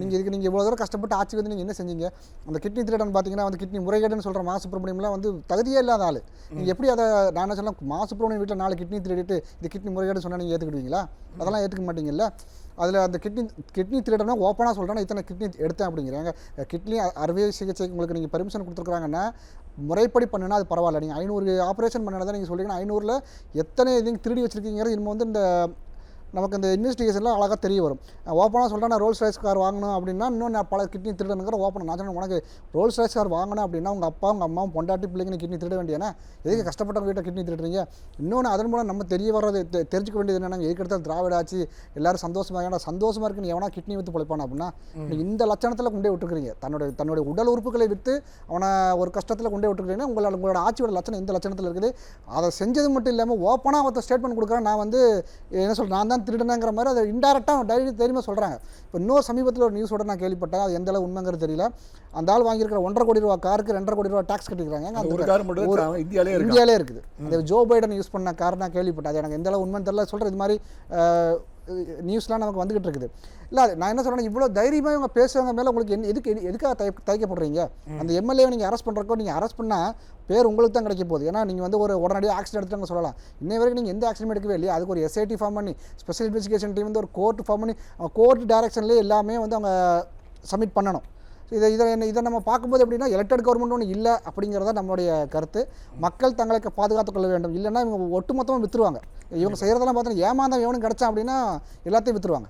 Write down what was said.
நீங்கள் இவ்வளோ தூரம் கஷ்டப்பட்டு ஆட்சி வந்து நீங்கள் என்ன செஞ்சீங்க? அந்த கிட்னி திருடன் பார்த்தீங்கன்னா வந்து கிட்னி முறைகேடுன்னு சொல்கிற மா சுப்பிரமணியம்லாம் வந்து தகுதியே இல்லாத ஆள். நீங்கள் எப்படி அதை நான் என்ன சொன்னால் மா சுப்பிரமணியம் வீட்டில் 4 கிட்னி திருடிட்டு இது கிட்னி முறைகேடுன்னு சொன்னால் நீங்கள் ஏற்றுக்கிடுவீங்களா? அதெல்லாம் ஏற்றுக்க மாட்டீங்கல்ல. அதில் அந்த கிட்னி திருடனா ஓப்பனாக சொல்கிறேன்னா இத்தனை கிட்னி எடுத்தேன் அப்படிங்கிறாங்க. கிட்னி அறுவை சிகிச்சைக்கு உங்களுக்கு நீங்கள் பெர்மிஷன் கொடுத்துருக்குறாங்கன்னா முறைப்படி பண்ணுனா அது பரவாயில்ல. நீங்கள் 500 ஆப்ரேஷன் பண்ணினதான் நீங்கள் சொல்லிங்கன்னா 500ல் எத்தனை இதுங்க திருடி வச்சுருக்கீங்கிறது இன்னும் வந்து இந்த நமக்கு இந்த இன்வெஸ்டிகேஷன்லாம் அழகாக தெரிய வரும். ஓப்பனாக சொல்கிறேன் நான் ரோல்ஸ் ராய்ஸ் கார் வாங்கணும் அப்படின்னா இன்னும் நான் பல கிட்னி திருடனுங்கிற ஓப்பன் நான் சொன்னேன். உனக்கு ரோல்ஸ் ராய்ஸ் கார் வாங்கணும் அப்படின்னா உங்கள் அப்பா உங்கள் அம்மாவும் பொண்டாட்டி பிள்ளைங்க கிட்னி திருட வேண்டியனா எதுக்கு கஷ்டப்பட்டவங்க வீட்டை கிட்னி திருடுறீங்க? இன்னொன்று அதன் மூலம் நம்ம தெரிய வர்றது தெரிஞ்சுக்க வேண்டியது என்னென்னா எதுக்கு எடுத்தால் திராவிட ஆச்சு எல்லோரும் சந்தோஷமாக ஏன்னா சந்தோஷமாக இருக்குன்னு எவனா கிட்னி விற்று பிழைப்பானா அப்படின்னா இந்த லட்சணத்தில் கொண்டே விட்டுருக்கிறீங்க. தன்னுடைய உடல் உறுப்புகளை விற்று அவனை ஒரு கஷ்டத்தில் கொண்டே விட்டுருக்கிறீங்கன்னா உங்களோட ஆட்சியோட லட்சணம் இந்த லட்சணத்தில் இருக்குது. அதை செஞ்சது மட்டும் இல்லாமல் ஓப்பனாக ஒருத்தர் ஸ்டேட்மெண்ட் கொடுக்குறேன் நான் வந்து என்ன சொல்கிறேன் நான் தான் திருடுனங்கிற மாதிரி அதை இன்டெரக்டாக தைரியமாக சொல்கிறாங்க. இப்போ இன்னொரு சமீபத்தில் ஒரு நியூஸோட நான் கேள்விப்பட்டேன். அது எந்த அளவு உண்மைங்கிறது தெரியல. அந்த ஆள் வாங்கியிருக்கிற 1.5 கோடி ரூபா காருக்கு 2.5 கோடி ரூபா டாக்ஸ் கட்டிக்கிறாங்க. அந்த இந்தியாவிலே இருக்குது. அந்த ஜோ பைடன் யூஸ் பண்ண கார் நான் கேள்விப்பட்டேன். அது எனக்கு எந்த அளவு உண்மைன்னு தெரியல. சொல்கிறேன் இது மாதிரி நியூஸ்லாம் நமக்கு வந்துகிட்டு இருக்குது. இல்லை நான் என்ன சொல்கிறேன் இவ்வளோ தைரியமாக இவங்க பேசுகிறவங்க மேலே உங்களுக்கு எதுக்காக தயக்கப்படுறீங்க? அந்த எம்எல்ஏவை நீங்கள் அரெஸ்ட் பண்ணுறக்கோ நீங்கள் அரெஸ்ட் பண்ணால் பேர் உங்களுக்கு தான் கிடைக்க போகுது. ஏன்னா நீங்கள் வந்து ஒரு உடனடியாக ஆக்சிடென்ட் எடுத்துட்டு சொல்லலாம். இன்னை வரைக்கும் நீங்கள் எந்த ஆக்சிடென்ட் எடுக்கவே இல்லையா? அதுக்கு ஒரு எஸ்ஐடி ஃபார்ம் பண்ணி ஸ்பெஷல் இன்வெஸ்டிகேஷன் டீம் வந்து ஒரு கோர்ட் ஃபார்ம் பண்ணி கோர்ட் டைரக்ஷன்லேயே எல்லாமே வந்து அவங்க சப்மிட் பண்ணணும். இதை நம்ம பார்க்கும்போது எப்படின்னா எலெக்டட் கவர்மெண்ட் ஒன்று இல்லை அப்படிங்கிறத நம்மளுடைய கருத்து. மக்கள் தங்களை பாதுகாத்துக் கொள்ள வேண்டும். இல்லைன்னா இவங்க ஒட்டுமொத்தமாக விற்றுருவாங்க. இவங்க செய்கிறதெல்லாம் பார்த்தீங்கன்னா ஏமாந்தான் எவனும் கிடச்சான் அப்படின்னா எல்லாத்தையும் விற்றுருவாங்க.